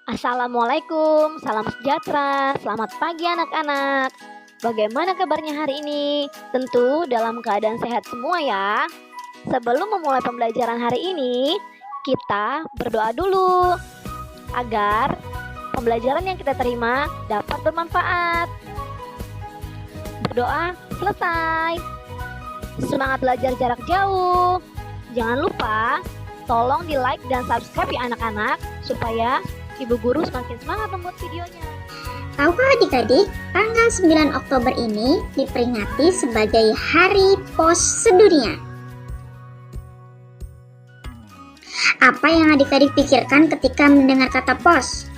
Assalamualaikum, salam sejahtera, selamat pagi anak-anak. Bagaimana kabarnya hari ini? Tentu dalam keadaan sehat semua ya. Sebelum memulai pembelajaran hari ini, kita berdoa dulu agar pembelajaran yang kita terima dapat bermanfaat. Berdoa selesai. Semangat belajar jarak jauh. Jangan lupa, tolong di like dan subscribe ya anak-anak, supaya Ibu Guru semakin semangat membuat videonya. Tahukah adik-adik, tanggal 9 Oktober ini diperingati sebagai Hari Pos Sedunia. Apa yang adik-adik pikirkan ketika mendengar kata pos?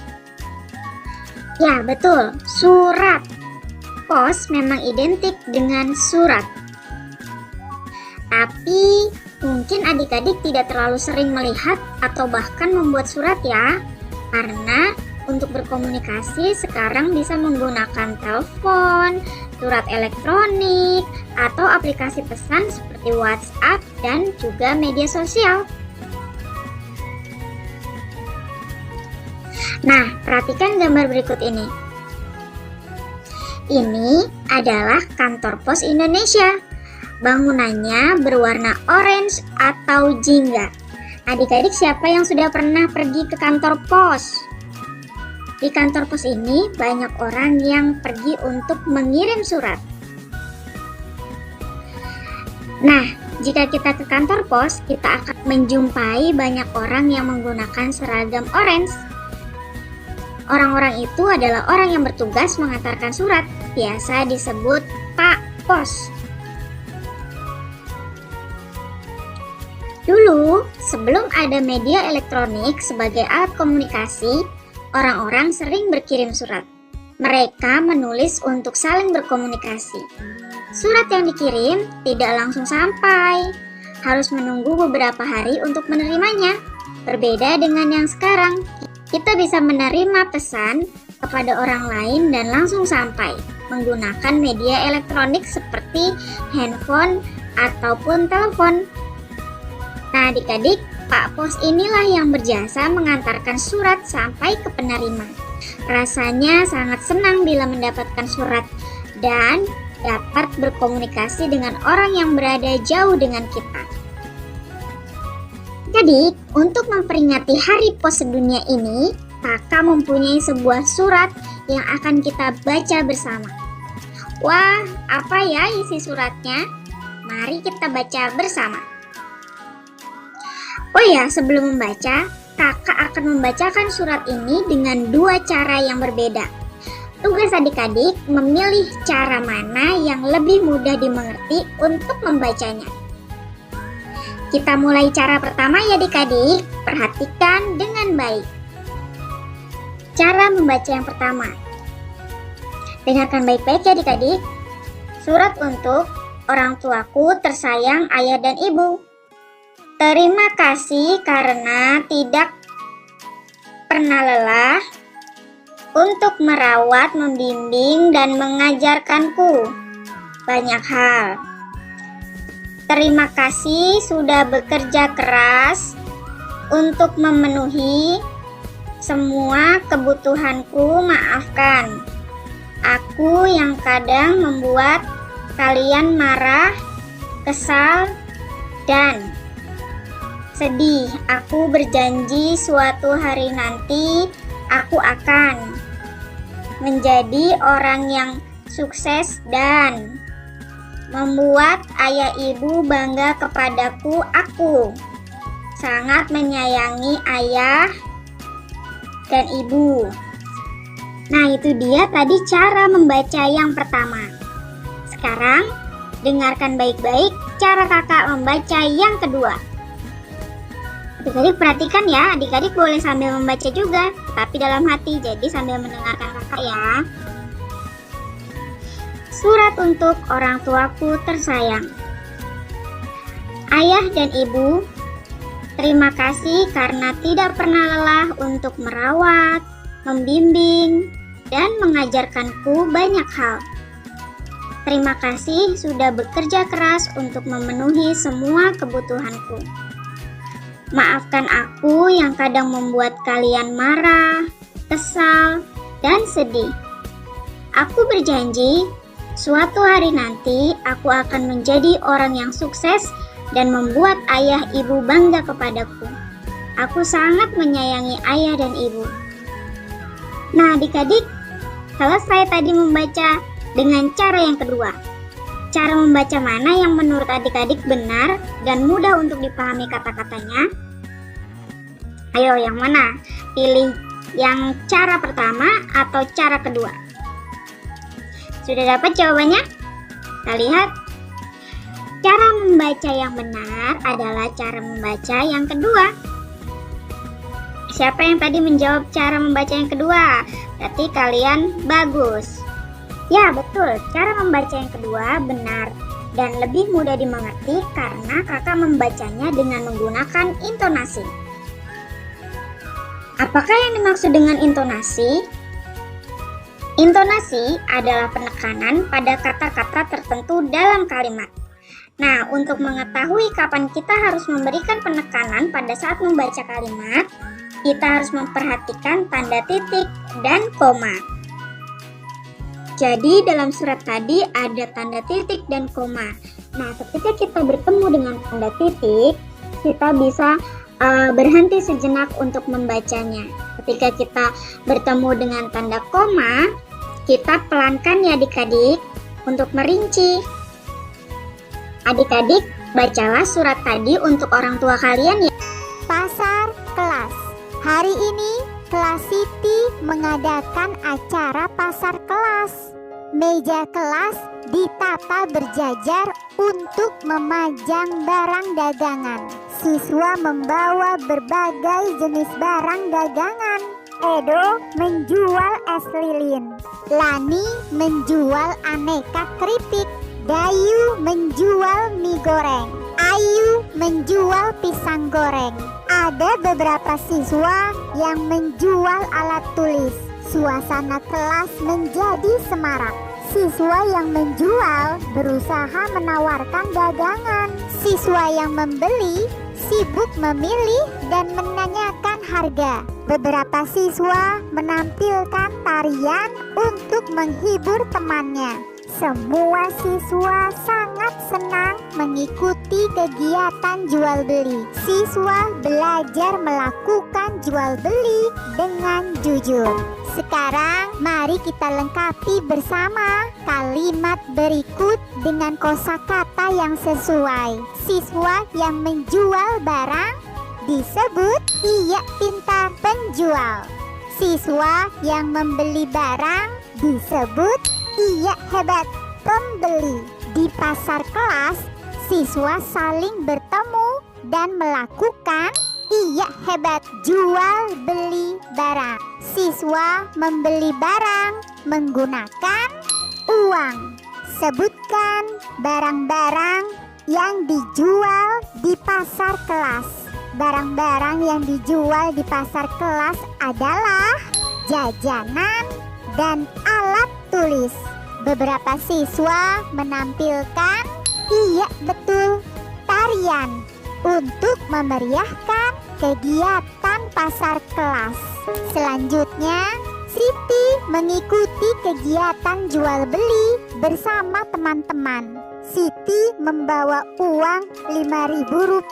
Ya, betul, surat. Pos memang identik dengan surat. Tapi mungkin adik-adik tidak terlalu sering melihat atau bahkan membuat surat ya. Karena untuk berkomunikasi sekarang bisa menggunakan telepon, surat elektronik, atau aplikasi pesan seperti WhatsApp dan juga media sosial. Nah, perhatikan gambar berikut ini. Ini adalah kantor pos Indonesia. Bangunannya berwarna orange atau jingga. Adik-adik siapa yang sudah pernah pergi ke kantor pos? Di kantor pos ini banyak orang yang pergi untuk mengirim surat. Nah, jika kita ke kantor pos, kita akan menjumpai banyak orang yang menggunakan seragam orange. Orang-orang itu adalah orang yang bertugas mengantarkan surat, biasa disebut Pak Pos. Dulu, sebelum ada media elektronik sebagai alat komunikasi, orang-orang sering berkirim surat. Mereka menulis untuk saling berkomunikasi. Surat yang dikirim tidak langsung sampai, harus menunggu beberapa hari untuk menerimanya. Berbeda dengan yang sekarang, kita bisa menerima pesan kepada orang lain dan langsung sampai menggunakan media elektronik seperti handphone ataupun telepon. Nah, adik-adik, Pak Pos inilah yang berjasa mengantarkan surat sampai ke penerima. Rasanya sangat senang bila mendapatkan surat dan dapat berkomunikasi dengan orang yang berada jauh dengan kita. Jadi, untuk memperingati Hari Pos Sedunia ini, Kakak mempunyai sebuah surat yang akan kita baca bersama. Wah, apa ya isi suratnya? Mari kita baca bersama. Oh ya, sebelum membaca, kakak akan membacakan surat ini dengan dua cara yang berbeda. Tugas adik-adik memilih cara mana yang lebih mudah dimengerti untuk membacanya. Kita mulai cara pertama ya adik-adik, perhatikan dengan baik. Cara membaca yang pertama. Dengarkan baik-baik ya adik-adik. Surat untuk orang tuaku tersayang ayah dan ibu. Terima kasih karena tidak pernah lelah untuk merawat, membimbing, dan mengajarkanku banyak hal. Terima kasih sudah bekerja keras untuk memenuhi semua kebutuhanku. Maafkan aku yang kadang membuat kalian marah, kesal, dan sedih. Aku berjanji suatu hari nanti aku akan menjadi orang yang sukses dan membuat ayah ibu bangga kepadaku. Aku sangat menyayangi ayah dan ibu. Nah, itu dia tadi cara membaca yang pertama. Sekarang dengarkan baik-baik cara kakak membaca yang kedua. Adik-adik perhatikan ya, adik-adik boleh sambil membaca juga, tapi dalam hati, jadi sambil mendengarkan kakak ya. Surat untuk orang tuaku tersayang. Ayah dan ibu, terima kasih karena tidak pernah lelah untuk merawat, membimbing, dan mengajarkanku banyak hal. Terima kasih sudah bekerja keras untuk memenuhi semua kebutuhanku. Maafkan aku yang kadang membuat kalian marah, kesal, dan sedih. Aku berjanji, suatu hari nanti aku akan menjadi orang yang sukses dan membuat ayah ibu bangga kepadaku. Aku sangat menyayangi ayah dan ibu. Nah, adik-adik, selesai tadi membaca dengan cara yang kedua. Cara membaca mana yang menurut adik-adik benar dan mudah untuk dipahami kata-katanya? Ayo, yang mana? Pilih yang cara pertama atau cara kedua? Sudah dapat jawabannya? Kita lihat. Cara membaca yang benar adalah cara membaca yang kedua. Siapa yang tadi menjawab cara membaca yang kedua? Berarti kalian bagus. Ya, betul. Cara membaca yang kedua benar dan lebih mudah dimengerti karena kakak membacanya dengan menggunakan intonasi. Apakah yang dimaksud dengan intonasi? Intonasi adalah penekanan pada kata-kata tertentu dalam kalimat. Nah, untuk mengetahui kapan kita harus memberikan penekanan pada saat membaca kalimat, kita harus memperhatikan tanda titik dan koma. Jadi dalam surat tadi ada tanda titik dan koma. Nah, ketika kita bertemu dengan tanda titik, kita bisa berhenti sejenak untuk membacanya. Ketika kita bertemu dengan tanda koma, kita pelankan ya adik-adik untuk merinci. Adik-adik, bacalah surat tadi untuk orang tua kalian ya. Pasar kelas. Hari ini kelas Siti mengadakan acara pasar kelas. Meja kelas ditata berjajar untuk memajang barang dagangan. Siswa membawa berbagai jenis barang dagangan. Edo menjual es lilin. Lani menjual aneka keripik. Dayu menjual mie goreng. Ayu menjual pisang goreng. Ada beberapa siswa yang menjual alat tulis. Suasana kelas menjadi semarak. Siswa yang menjual berusaha menawarkan dagangan. Siswa yang membeli sibuk memilih dan menanyakan harga. Beberapa siswa menampilkan tarian untuk menghibur temannya. Semua siswa sangat senang mengikuti kegiatan jual beli. Siswa belajar melakukan jual beli dengan jujur. Sekarang mari kita lengkapi bersama kalimat berikut dengan kosakata yang sesuai. Siswa yang menjual barang disebut ia pintar penjual. Siswa yang membeli barang disebut ia hebat pembeli. Di pasar kelas, siswa saling bertemu dan melakukan ia hebat jual beli barang. Siswa membeli barang menggunakan uang. Sebutkan barang-barang yang dijual di pasar kelas. Barang-barang yang dijual di pasar kelas adalah jajanan dan alat tulis. Beberapa siswa menampilkan iya betul tarian untuk memeriahkan kegiatan pasar kelas. Selanjutnya, Siti mengikuti kegiatan jual beli bersama teman-teman. Siti membawa uang Rp5.000.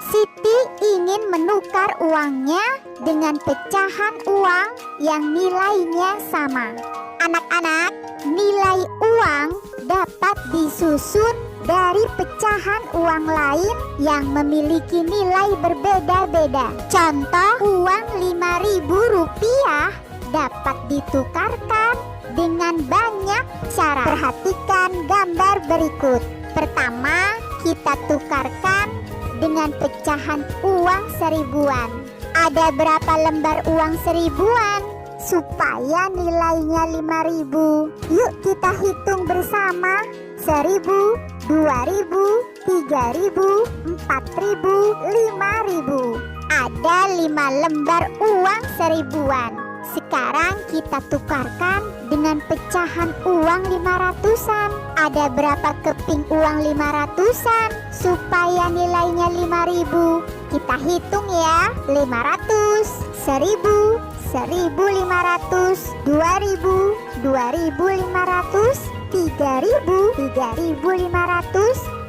Siti ingin menukar uangnya dengan pecahan uang yang nilainya sama. Anak-anak, nilai uang dapat disusun dari pecahan uang lain yang memiliki nilai berbeda-beda. Contoh, uang Rp5.000 dapat ditukarkan dengan banyak cara. Perhatikan gambar berikut. Pertama, kita tukarkan dengan pecahan uang seribuan. Ada berapa lembar uang seribuan? Supaya nilainya 5.000. Yuk kita hitung bersama. 1.000, 2.000, 3.000, 4.000, 5.000. Ada 5 lembar uang seribuan. Sekarang kita tukarkan dengan pecahan uang 500-an. Ada berapa keping uang 500-an supaya nilainya 5.000? Kita hitung ya. 500, 1.000, 1.500, 2.000, 2.500, 3.000, 3.500,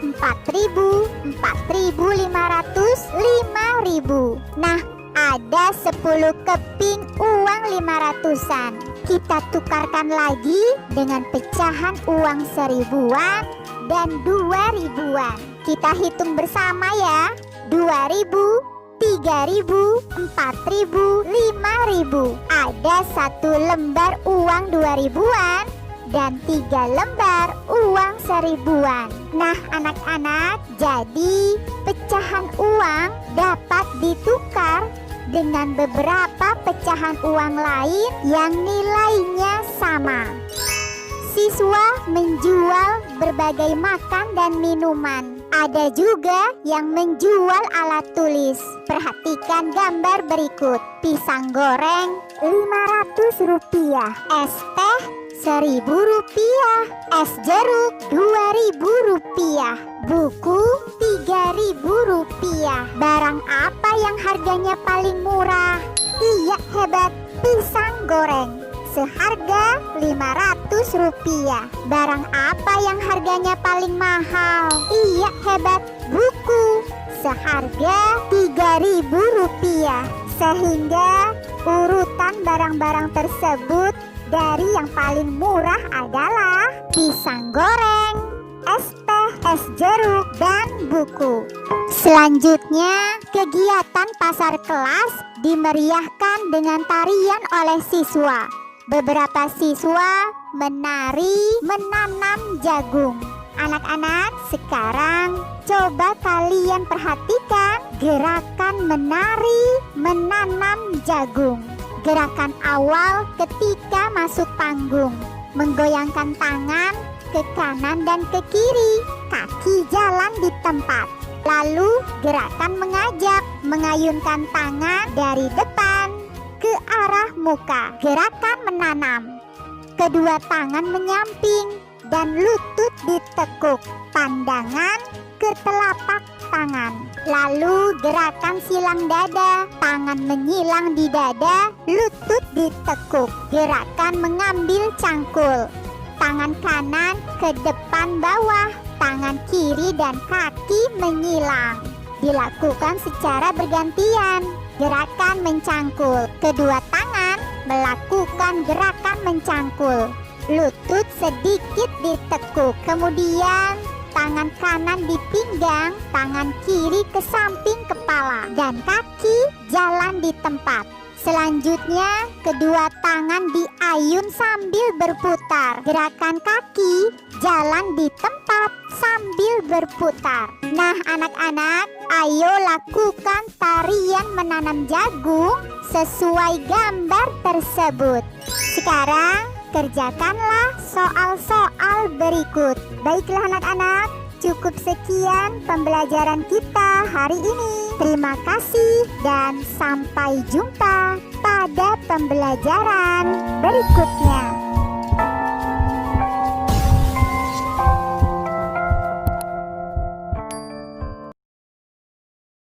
4.000, 4.500, 5.000. Nah, ada 10 keping uang 500-an. Kita tukarkan lagi dengan pecahan uang 1.000-an dan 2.000-an. Kita hitung bersama ya. 2.000, 3.000, 4.000, 5.000. Ada 1 lembar uang 2.000-an dan 3 lembar uang 1.000-an. Nah, anak-anak, jadi pecahan uang dapat ditukar dengan beberapa pecahan uang lain yang nilainya sama. Siswa menjual berbagai makan dan minuman. Ada juga yang menjual alat tulis. Perhatikan gambar berikut. Pisang goreng Rp500, es teh Rp1.000, es jeruk Rp2.000, buku Rp3.000. Barang apa yang harganya paling murah? Iya, hebat, pisang goreng. Seharga Rp500. Barang apa yang harganya paling mahal? Iya, hebat, buku. Seharga Rp3.000. Sehingga urutan barang-barang tersebut dari yang paling murah adalah pisang goreng, es teh, es jeruk, dan buku. Selanjutnya, kegiatan pasar kelas dimeriahkan dengan tarian oleh siswa. Beberapa siswa menari menanam jagung. Anak-anak, sekarang coba kalian perhatikan gerakan menari menanam jagung. Gerakan awal ketika masuk panggung, menggoyangkan tangan ke kanan dan ke kiri, kaki jalan di tempat. Lalu gerakan mengajak, mengayunkan tangan dari depan ke arah muka. Gerakan menanam, kedua tangan menyamping dan lutut ditekuk, pandangan ke telapak tangan. Lalu gerakan silang dada, tangan menyilang di dada, lutut ditekuk. Gerakan mengambil cangkul, tangan kanan ke depan bawah, tangan kiri dan kaki menyilang. Dilakukan secara bergantian. Gerakan mencangkul, kedua tangan melakukan gerakan mencangkul, lutut sedikit ditekuk, kemudian tangan kanan di pinggang, tangan kiri ke samping kepala, dan kaki jalan di tempat. Selanjutnya, kedua tangan diayun sambil berputar. Gerakan kaki jalan di tempat sambil berputar. Nah, anak-anak, ayo lakukan tarian menanam jagung sesuai gambar tersebut. Sekarang, kerjakanlah soal-soal berikut. Baiklah anak-anak, cukup sekian pembelajaran kita hari ini. Terima kasih dan sampai jumpa pada pembelajaran berikutnya.